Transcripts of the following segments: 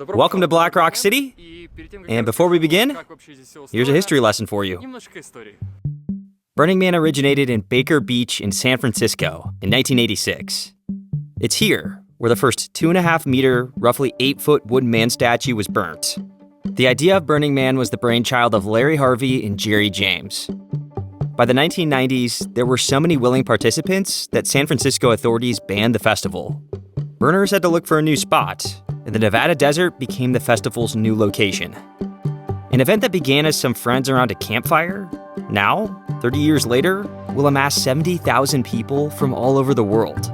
Welcome to Black Rock City, and before we begin, here's a history lesson for you. Burning Man originated in Baker Beach in San Francisco in 1986. It's here where the first 2.5-meter, roughly 8-foot wooden man statue was burnt. The idea of Burning Man was the brainchild of Larry Harvey and Jerry James. By the 1990s, there were so many willing participants that San Francisco authorities banned the festival. Burners had to look for a new spot, and the Nevada desert became the festival's new location. An event that began as some friends around a campfire, now, 30 years later, will amass 70,000 people from all over the world.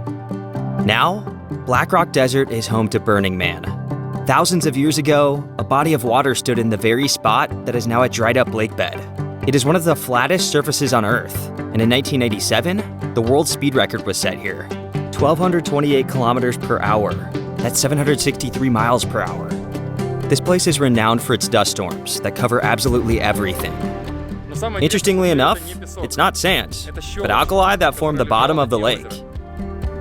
Now, Black Rock Desert is home to Burning Man. Thousands of years ago, a body of water stood in the very spot that is now a dried-up lake bed. It is one of the flattest surfaces on Earth, and in 1997, the world speed record was set here. 1,228 kilometers per hour. That's 763 miles per hour. This place is renowned for its dust storms that cover absolutely everything. Interestingly enough, it's not sand, but alkali that form the bottom of the lake.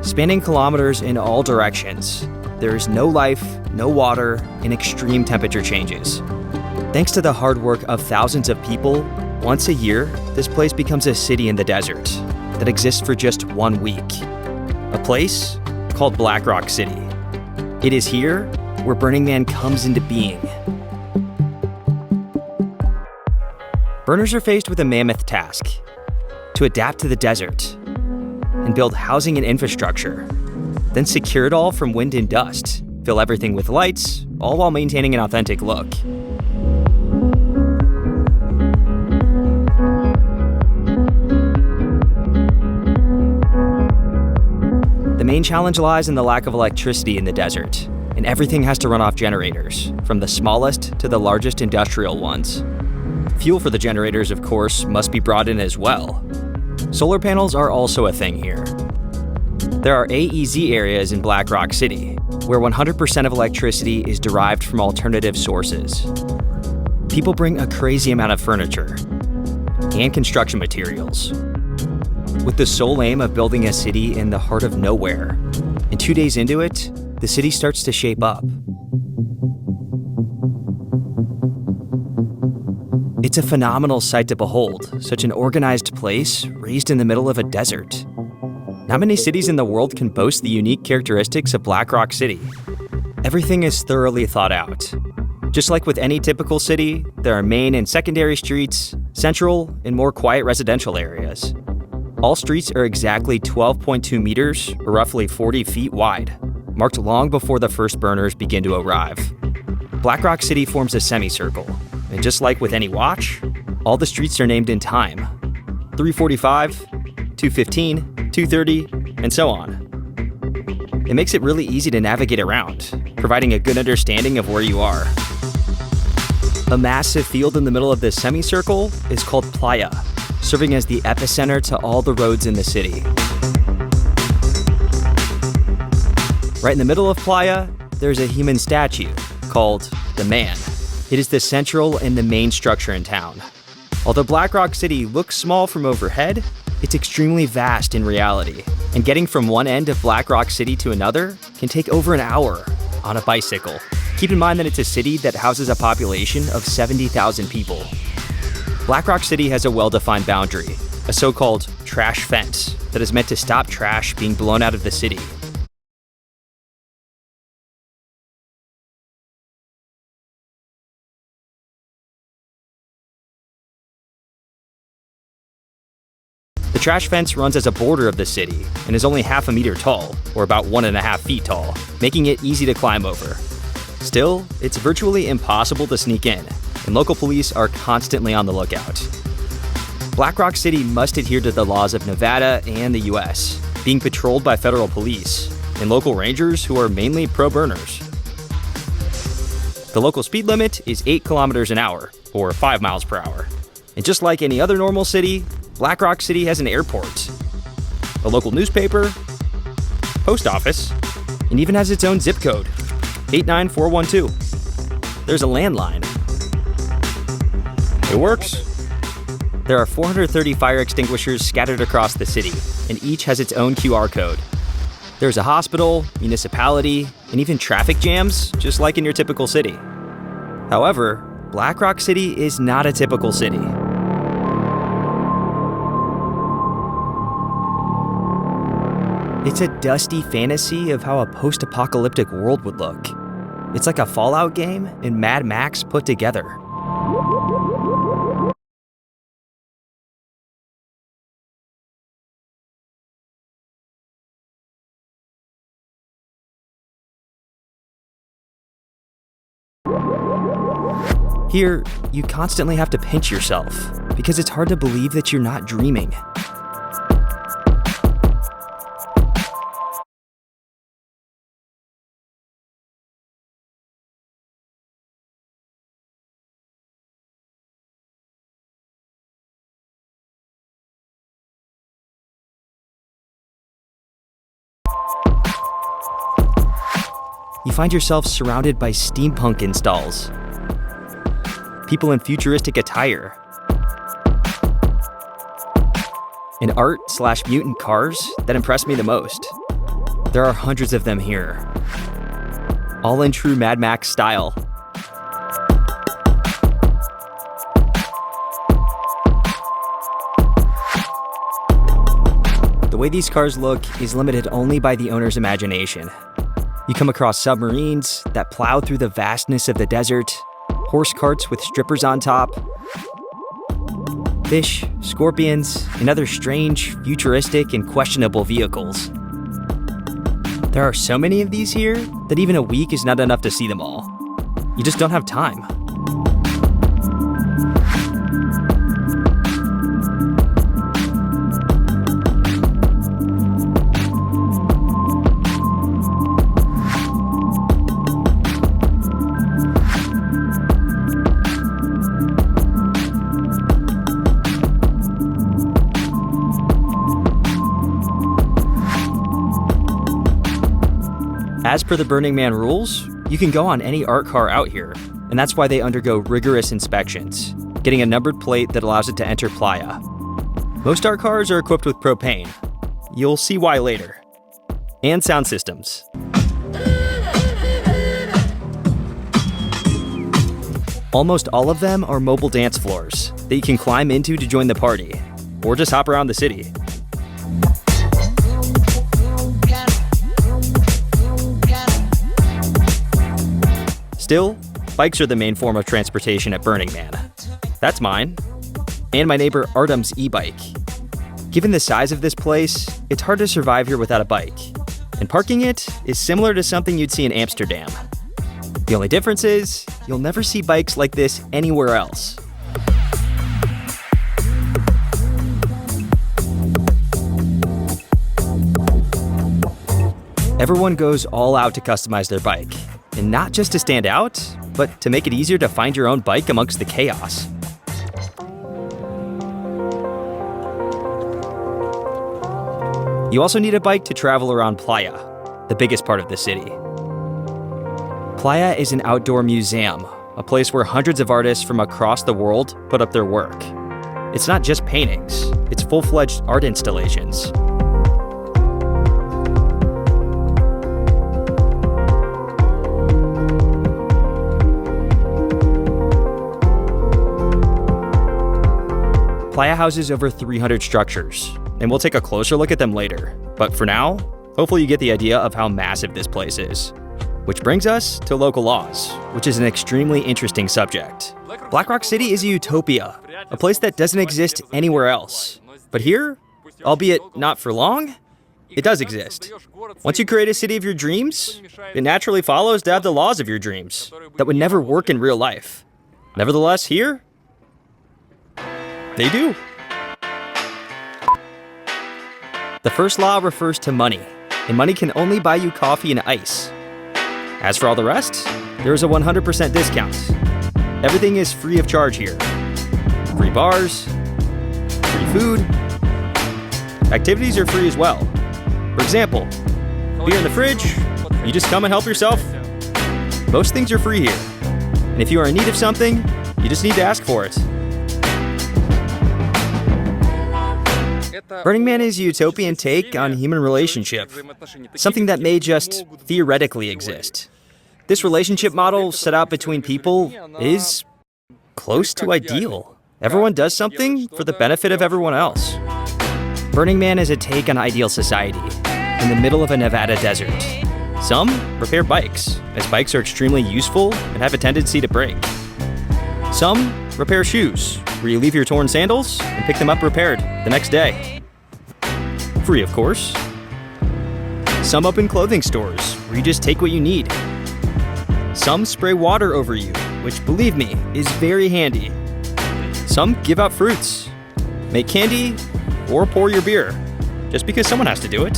Spanning kilometers in all directions, there is no life, no water, and extreme temperature changes. Thanks to the hard work of thousands of people, once a year, this place becomes a city in the desert that exists for just 1 week. A place called Black Rock City. It is here where Burning Man comes into being. Burners are faced with a mammoth task: to adapt to the desert and build housing and infrastructure, then secure it all from wind and dust, fill everything with lights, all while maintaining an authentic look. The main challenge lies in the lack of electricity in the desert, and everything has to run off generators, from the smallest to the largest industrial ones. Fuel for the generators, of course, must be brought in as well. Solar panels are also a thing here. There are AEZ areas in Black Rock City, where 100% of electricity is derived from alternative sources. People bring a crazy amount of furniture and construction materials, with the sole aim of building a city in the heart of nowhere. And 2 days into it, the city starts to shape up. It's a phenomenal sight to behold, such an organized place raised in the middle of a desert. Not many cities in the world can boast the unique characteristics of Black Rock City. Everything is thoroughly thought out. Just like with any typical city, there are main and secondary streets, central and more quiet residential areas. All streets are exactly 12.2 meters, or roughly 40 feet wide, marked long before the first burners begin to arrive. Black Rock City forms a semicircle, and just like with any watch, all the streets are named in time: 3:45, 2:15, 2:30, and so on. It makes it really easy to navigate around, providing a good understanding of where you are. A massive field in the middle of this semicircle is called Playa, serving as the epicenter to all the roads in the city. Right in the middle of Playa, there's a human statue called the Man. It is the central and the main structure in town. Although Black Rock City looks small from overhead, it's extremely vast in reality, and getting from one end of Black Rock City to another can take over an hour on a bicycle. Keep in mind that it's a city that houses a population of 70,000 people. Black Rock City has a well-defined boundary, a so-called trash fence that is meant to stop trash being blown out of the city. The trash fence runs as a border of the city and is only 0.5 meter tall, or about 1.5 feet tall, making it easy to climb over. Still, it's virtually impossible to sneak in, and local police are constantly on the lookout. Black Rock City must adhere to the laws of Nevada and the US, being patrolled by federal police and local rangers who are mainly pro-burners. The local speed limit is 8 kilometers an hour, or 5 miles per hour. And just like any other normal city, Black Rock City has an airport, a local newspaper, post office, and even has its own zip code, 89412. There's a landline. It works. There are 430 fire extinguishers scattered across the city, and each has its own QR code. There's a hospital, municipality, and even traffic jams, just like in your typical city. However, Black Rock City is not a typical city. It's a dusty fantasy of how a post-apocalyptic world would look. It's like a Fallout game and Mad Max put together. Here, you constantly have to pinch yourself because it's hard to believe that you're not dreaming. You find yourself surrounded by steampunk installs, people in futuristic attire, and art/mutant cars that impress me the most. There are hundreds of them here, all in true Mad Max style. The way these cars look is limited only by the owner's imagination. You come across submarines that plow through the vastness of the desert, horse carts with strippers on top, fish, scorpions, and other strange, futuristic, and questionable vehicles. There are so many of these here that even a week is not enough to see them all. You just don't have time. As per the Burning Man rules, you can go on any art car out here, and that's why they undergo rigorous inspections, getting a numbered plate that allows it to enter Playa. Most art cars are equipped with propane. You'll see why later. And sound systems. Almost all of them are mobile dance floors that you can climb into to join the party, or just hop around the city. Still, bikes are the main form of transportation at Burning Man. That's mine, and my neighbor Artem's e-bike. Given the size of this place, it's hard to survive here without a bike, and parking it is similar to something you'd see in Amsterdam. The only difference is, you'll never see bikes like this anywhere else. Everyone goes all out to customize their bike. And not just to stand out, but to make it easier to find your own bike amongst the chaos. You also need a bike to travel around Playa, the biggest part of the city. Playa is an outdoor museum, a place where hundreds of artists from across the world put up their work. It's not just paintings, it's full-fledged art installations. Playa houses over 300 structures, and we'll take a closer look at them later. But for now, hopefully you get the idea of how massive this place is. Which brings us to local laws, which is an extremely interesting subject. Black Rock City is a utopia, a place that doesn't exist anywhere else. But here, albeit not for long, it does exist. Once you create a city of your dreams, it naturally follows to have the laws of your dreams that would never work in real life. Nevertheless, here, they do. The first law refers to money, and money can only buy you coffee and ice. As for all the rest, there is a 100% discount. Everything is free of charge here. Free bars, free food. Activities are free as well. For example, beer in the fridge, you just come and help yourself. Most things are free here. And if you are in need of something, you just need to ask for it. Burning Man is a utopian take on human relationship, something that may just theoretically exist. This relationship model set out between people is close to ideal. Everyone does something for the benefit of everyone else. Burning Man is a take on ideal society in the middle of a Nevada desert. Some repair bikes, as bikes are extremely useful and have a tendency to break. Some repair shoes, where you leave your torn sandals and pick them up repaired the next day. Free, of course. Some open clothing stores, where you just take what you need. Some spray water over you, which, believe me, is very handy. Some give out fruits, make candy, or pour your beer, just because someone has to do it.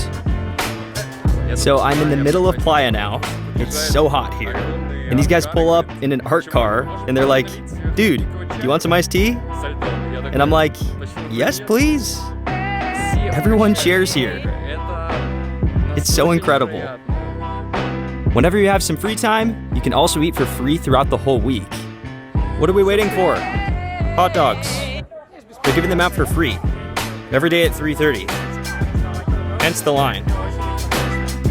So I'm in the middle of Playa now. It's so hot here. And these guys pull up in an art car, and they're like, "Dude, do you want some iced tea?" And I'm like, "Yes, please." Everyone shares here. It's so incredible. Whenever you have some free time, you can also eat for free throughout the whole week. What are we waiting for? Hot dogs. They're giving them out for free. Every day at 3:30. Hence the line.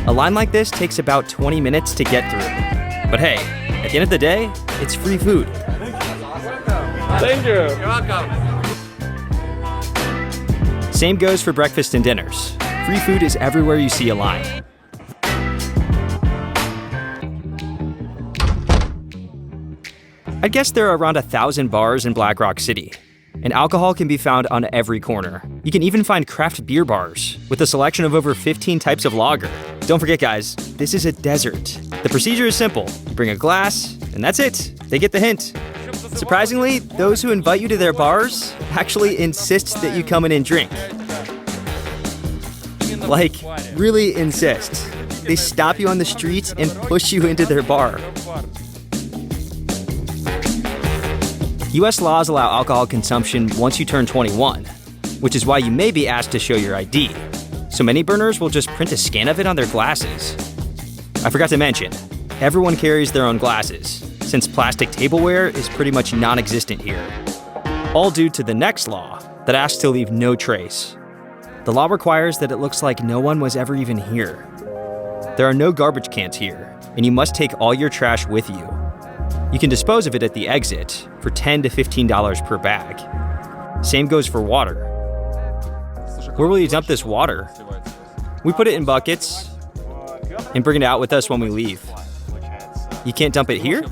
A line like this takes about 20 minutes to get through. But hey, at the end of the day, it's free food. Thank you. You're welcome. Same goes for breakfast and dinners. Free food is everywhere you see a line. I guess there are around 1,000 bars in Black Rock City, and alcohol can be found on every corner. You can even find craft beer bars with a selection of over 15 types of lager. Don't forget, guys, this is a desert. The procedure is simple. You bring a glass, and that's it. They get the hint. Surprisingly, those who invite you to their bars actually insist that you come in and drink. Like, really insist. They stop you on the streets and push you into their bar. US laws allow alcohol consumption once you turn 21, which is why you may be asked to show your ID. So many burners will just print a scan of it on their glasses. I forgot to mention, everyone carries their own glasses, since plastic tableware is pretty much non-existent here. All due to the next law that asks to leave no trace. The law requires that it looks like no one was ever even here. There are no garbage cans here, and you must take all your trash with you. You can dispose of it at the exit for $10 to $15 per bag. Same goes for water. Where will you dump this water? We put it in buckets and bring it out with us when we leave. You can't dump it here?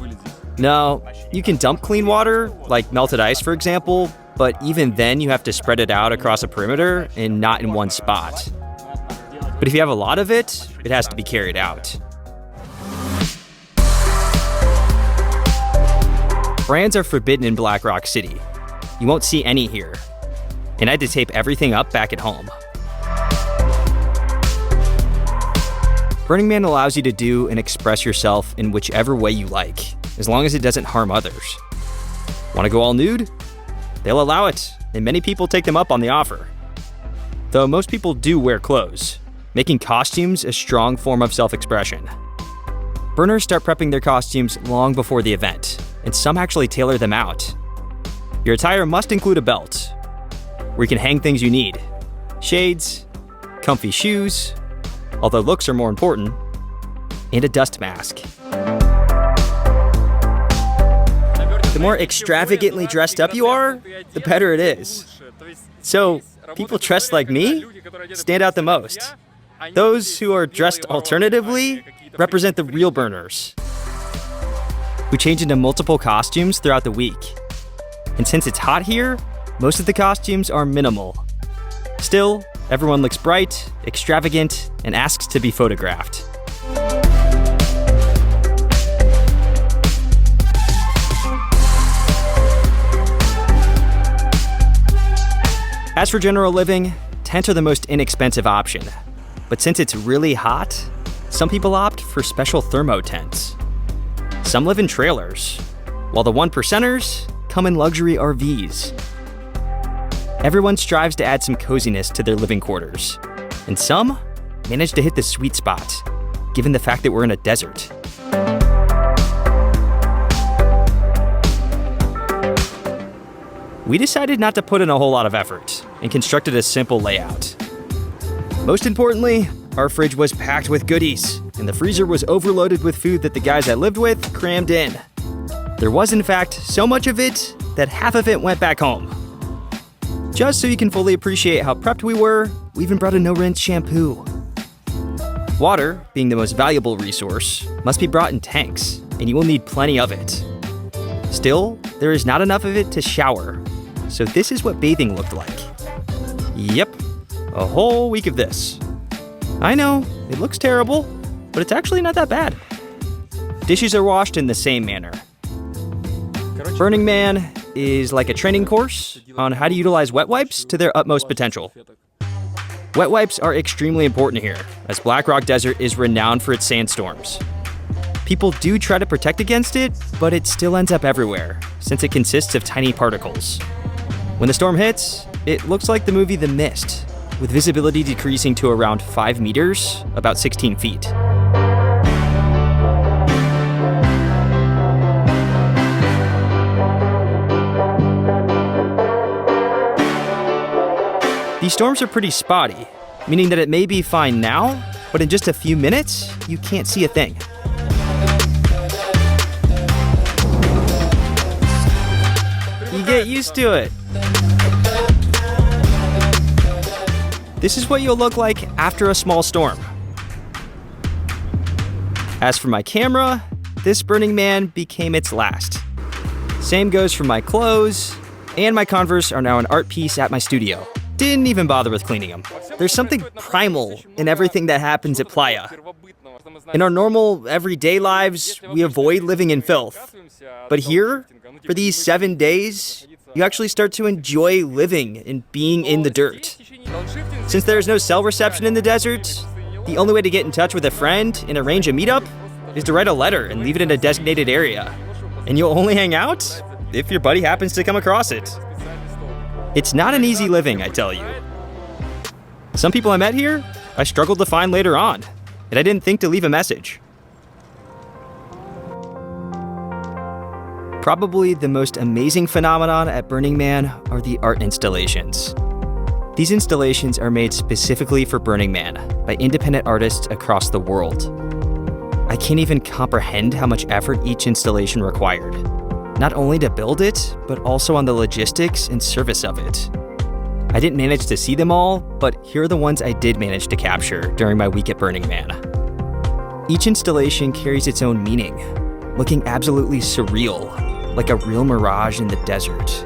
No, you can dump clean water, like melted ice for example, but even then you have to spread it out across a perimeter and not in one spot. But if you have a lot of it, it has to be carried out. Brands are forbidden in Black Rock City. You won't see any here. And I had to tape everything up back at home. Burning Man allows you to do and express yourself in whichever way you like, as long as it doesn't harm others. Want to go all nude? They'll allow it, and many people take them up on the offer. Though most people do wear clothes, making costumes a strong form of self-expression. Burners start prepping their costumes long before the event, and some actually tailor them out. Your attire must include a belt, where you can hang things you need. Shades, comfy shoes, although looks are more important, and a dust mask. The more extravagantly dressed up you are, the better it is. So, people dressed like me stand out the most. Those who are dressed alternatively represent the real burners, who change into multiple costumes throughout the week. And since it's hot here, most of the costumes are minimal. Still, everyone looks bright, extravagant, and asks to be photographed. As for general living, tents are the most inexpensive option. But since it's really hot, some people opt for special thermo tents. Some live in trailers, while the 1%ers come in luxury RVs. Everyone strives to add some coziness to their living quarters, and some manage to hit the sweet spot, given the fact that we're in a desert. We decided not to put in a whole lot of effort. and constructed a simple layout. Most importantly, our fridge was packed with goodies, and the freezer was overloaded with food that the guys I lived with crammed in. There was, in fact, so much of it that half of it went back home. Just so you can fully appreciate how prepped we were, we even brought a no-rinse shampoo. Water, being the most valuable resource, must be brought in tanks, and you will need plenty of it. Still, there is not enough of it to shower, so this is what bathing looked like. Yep, a whole week of this. I know, it looks terrible, but it's actually not that bad. Dishes are washed in the same manner. Burning Man is like a training course on how to utilize wet wipes to their utmost potential. Wet wipes are extremely important here, as Black Rock Desert is renowned for its sandstorms. People do try to protect against it, but it still ends up everywhere, since it consists of tiny particles. When the storm hits, it looks like the movie The Mist, with visibility decreasing to around 5 meters, about 16 feet. These storms are pretty spotty, meaning that it may be fine now, but in just a few minutes, you can't see a thing. You get used to it. This is what you'll look like after a small storm. As for my camera, this Burning Man became its last. Same goes for my clothes, and my Converse are now an art piece at my studio. Didn't even bother with cleaning them. There's something primal in everything that happens at Playa. In our normal, everyday lives, we avoid living in filth. But here, for these 7 days, you actually start to enjoy living and being in the dirt. Since there's no cell reception in the desert, the only way to get in touch with a friend and arrange a meetup is to write a letter and leave it in a designated area. And you'll only hang out if your buddy happens to come across it. It's not an easy living, I tell you. Some people I met here, I struggled to find later on, and I didn't think to leave a message. Probably the most amazing phenomenon at Burning Man are the art installations. These installations are made specifically for Burning Man by independent artists across the world. I can't even comprehend how much effort each installation required. Not only to build it, but also on the logistics and service of it. I didn't manage to see them all, but here are the ones I did manage to capture during my week at Burning Man. Each installation carries its own meaning, looking absolutely surreal, like a real mirage in the desert.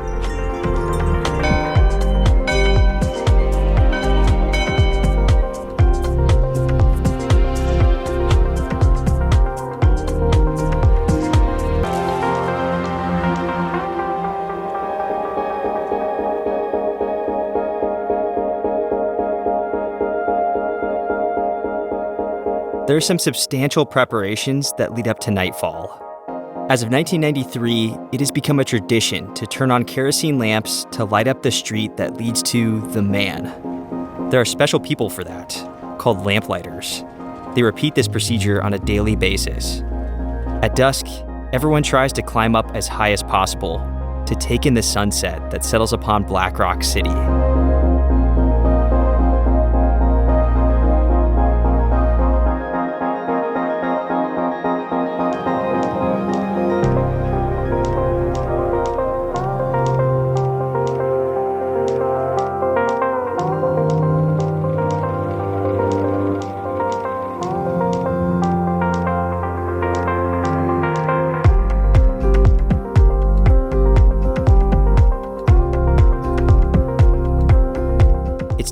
There are some substantial preparations that lead up to nightfall. As of 1993, it has become a tradition to turn on kerosene lamps to light up the street that leads to the Man. There are special people for that, called lamplighters. They repeat this procedure on a daily basis. At dusk, everyone tries to climb up as high as possible to take in the sunset that settles upon Black Rock City.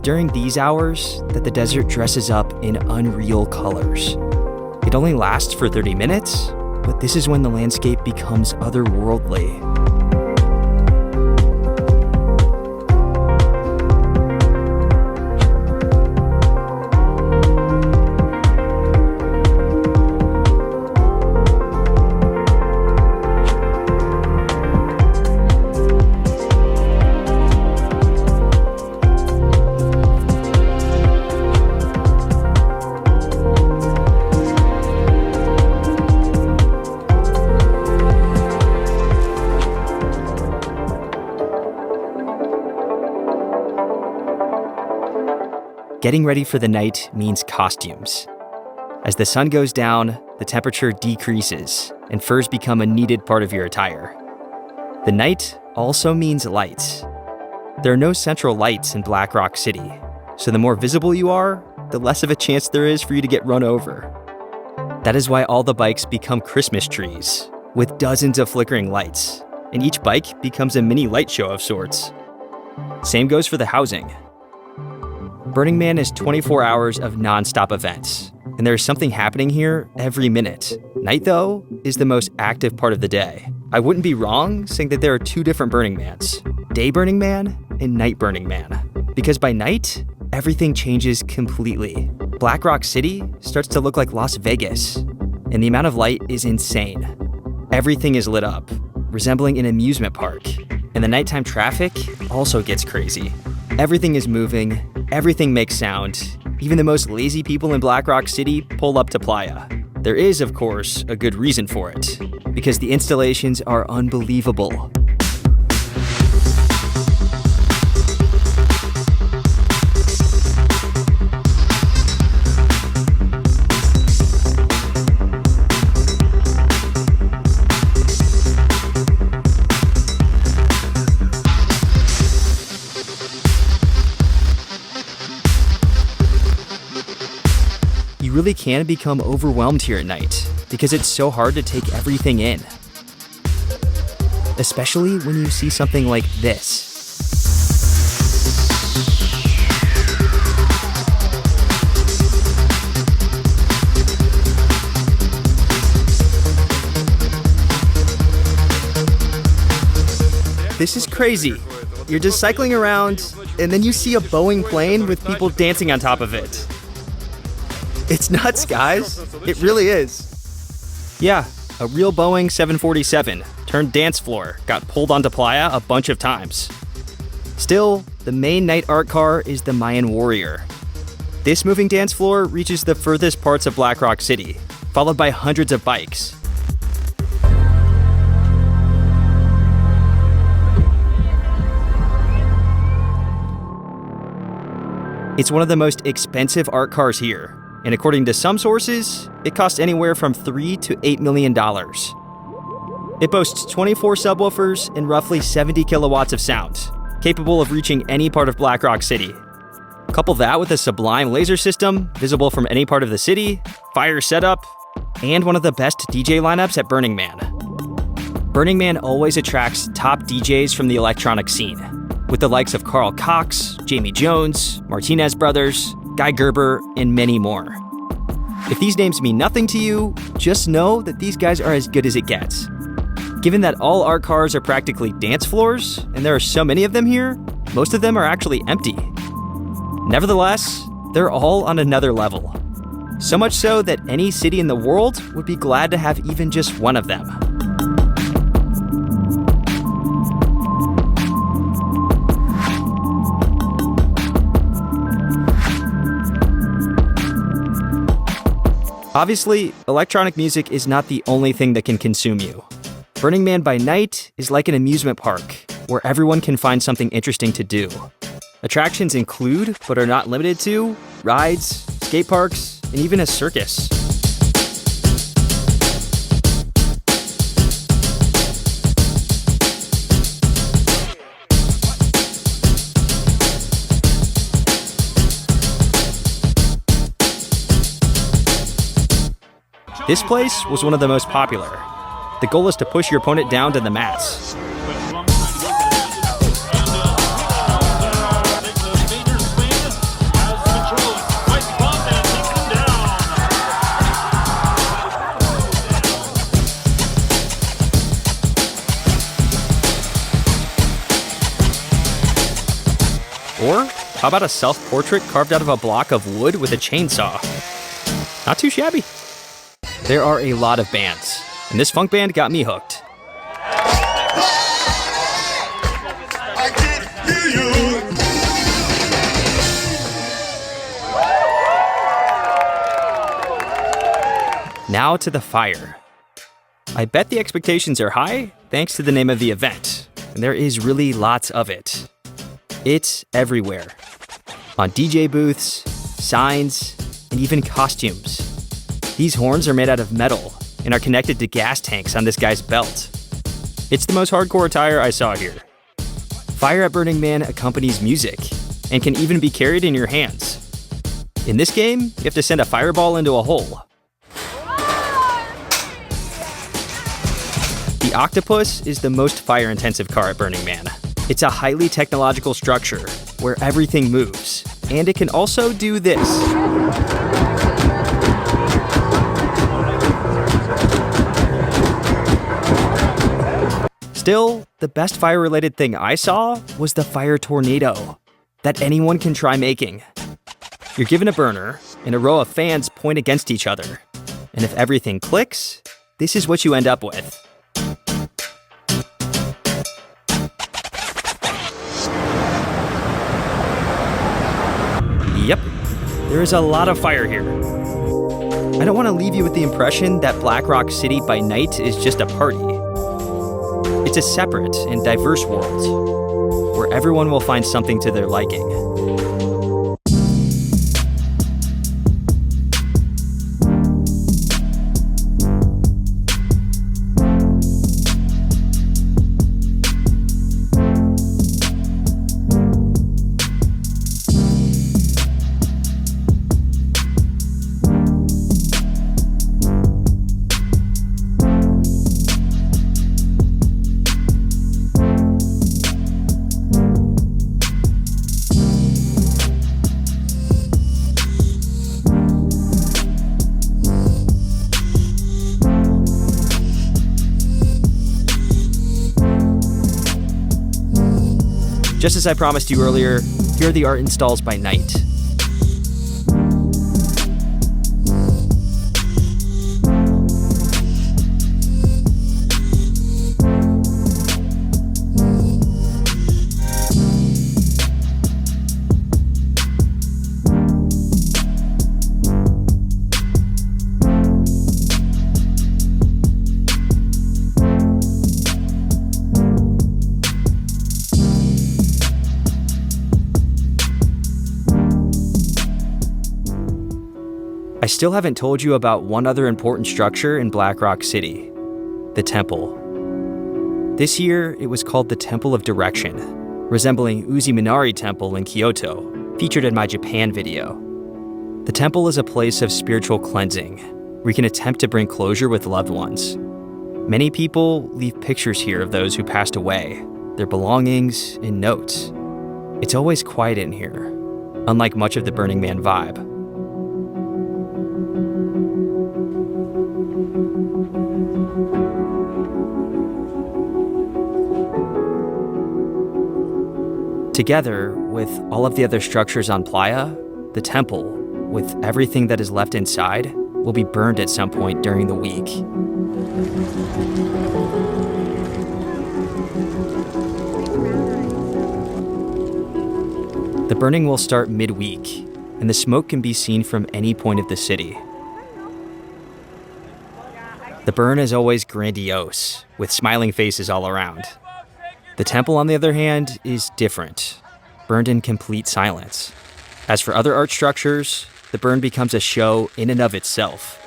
During these hours that the desert dresses up in unreal colors. It only lasts for 30 minutes, but this is when the landscape becomes otherworldly. getting ready for the night means costumes. As the sun goes down, the temperature decreases, and furs become a needed part of your attire. The night also means lights. There are no central lights in Black Rock City, so the more visible you are, the less of a chance there is for you to get run over. That is why all the bikes become Christmas trees, with dozens of flickering lights, and each bike becomes a mini light show of sorts. Same goes for the housing. Burning Man is 24 hours of non-stop events, and there is something happening here every minute. Night, though, is the most active part of the day. I wouldn't be wrong saying that there are two different Burning Mans, Day Burning Man and Night Burning Man, because by night, everything changes completely. Black Rock City starts to look like Las Vegas, and the amount of light is insane. Everything is lit up, resembling an amusement park, and the nighttime traffic also gets crazy. Everything is moving, everything makes sound. Even the most lazy people in Black Rock City pull up to Playa. There is, of course, a good reason for it, because the installations are unbelievable. You really can become overwhelmed here at night because it's so hard to take everything in. Especially when you see something like this. This is crazy. You're just cycling around, and then you see a Boeing plane with people dancing on top of it. It's nuts, guys. It really is. Yeah, a real Boeing 747 turned dance floor got pulled onto Playa a bunch of times. Still, the main night art car is the Mayan Warrior. This moving dance floor reaches the furthest parts of Black Rock City, followed by hundreds of bikes. It's one of the most expensive art cars here, and according to some sources, it costs anywhere from $3 to $8 million. It boasts 24 subwoofers and roughly 70 kilowatts of sound, capable of reaching any part of Black Rock City. Couple that with a sublime laser system, visible from any part of the city, fire setup, and one of the best DJ lineups at Burning Man. Burning Man always attracts top DJs from the electronic scene, with the likes of Carl Cox, Jamie Jones, Martinez Brothers, Guy Gerber, and many more. If these names mean nothing to you, just know that these guys are as good as it gets. Given that all art cars are practically dance floors, and there are so many of them here, most of them are actually empty. Nevertheless, they're all on another level. So much so that any city in the world would be glad to have even just one of them. Obviously, electronic music is not the only thing that can consume you. Burning Man by night is like an amusement park, where everyone can find something interesting to do. Attractions include, but are not limited to, rides, skate parks, and even a circus. This place was one of the most popular. The goal is to push your opponent down to the mats. Or how about a self-portrait carved out of a block of wood with a chainsaw? Not too shabby. There are a lot of bands, and this funk band got me hooked. Now to the fire. I bet the expectations are high thanks to the name of the event, and there is really lots of it. It's everywhere. On DJ booths, signs, and even costumes. These horns are made out of metal and are connected to gas tanks on this guy's belt. It's the most hardcore attire I saw here. Fire at Burning Man accompanies music and can even be carried in your hands. In this game, you have to send a fireball into a hole. The Octopus is the most fire-intensive car at Burning Man. It's a highly technological structure where everything moves, and it can also do this. Still, the best fire-related thing I saw was the fire tornado that anyone can try making. You're given a burner, and a row of fans point against each other. And if everything clicks, this is what you end up with. Yep, there is a lot of fire here. I don't want to leave you with the impression that Black Rock City by night is just a party. It's a separate and diverse world, where everyone will find something to their liking. Just as I promised you earlier, here are the art installs by night. I still haven't told you about one other important structure in Black Rock City, the temple. This year, it was called the Temple of Direction, resembling Uzi-Minari Temple in Kyoto, featured in my Japan video. The temple is a place of spiritual cleansing, where you can attempt to bring closure with loved ones. Many people leave pictures here of those who passed away, their belongings, and notes. It's always quiet in here, unlike much of the Burning Man vibe. Together with all of the other structures on Playa, the temple, with everything that is left inside, will be burned at some point during the week. The burning will start midweek, and the smoke can be seen from any point of the city. The burn is always grandiose, with smiling faces all around. The temple, on the other hand, is different, burned in complete silence. As for other art structures, the burn becomes a show in and of itself.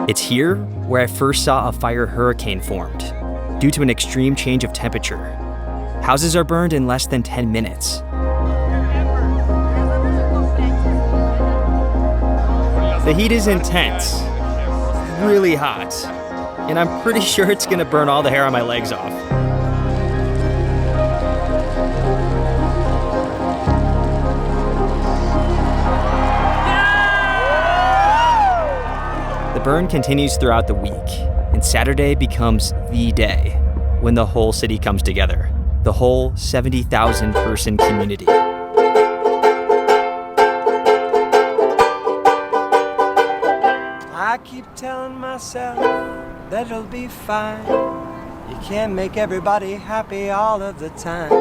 It's here where I first saw a fire hurricane formed due to an extreme change of temperature. Houses are burned in less than 10 minutes. The heat is intense, really hot, and I'm pretty sure it's gonna burn all the hair on my legs off. The burn continues throughout the week, and Saturday becomes the day when the whole city comes together, the whole 70,000 person community. I keep telling myself that it'll be fine. You can't make everybody happy all of the time.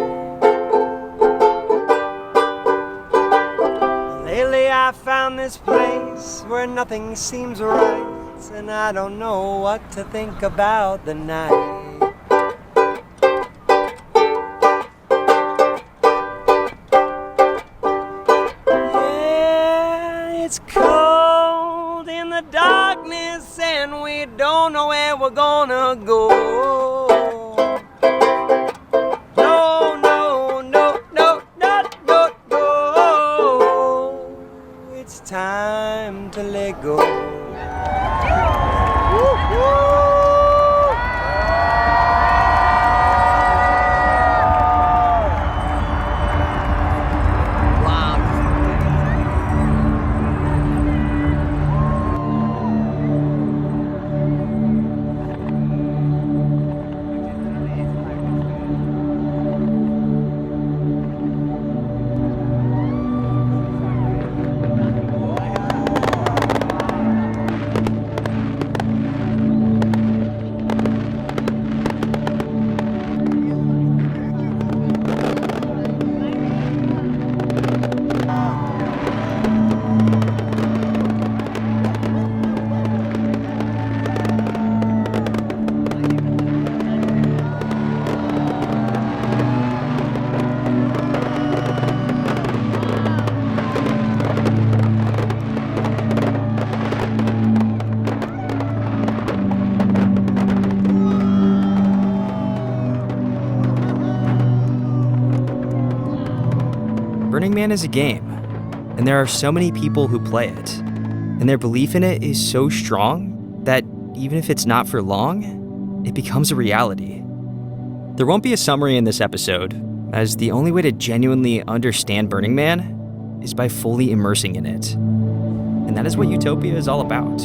Lately I found this place where nothing seems right, and I don't know what to think about the night. Yeah, it's cold in the darkness, and we don't know where we're gonna go. Time to let go. Burning Man is a game, and there are so many people who play it, and their belief in it is so strong that even if it's not for long, it becomes a reality. There won't be a summary in this episode, as the only way to genuinely understand Burning Man is by fully immersing in it. And that is what Utopia is all about.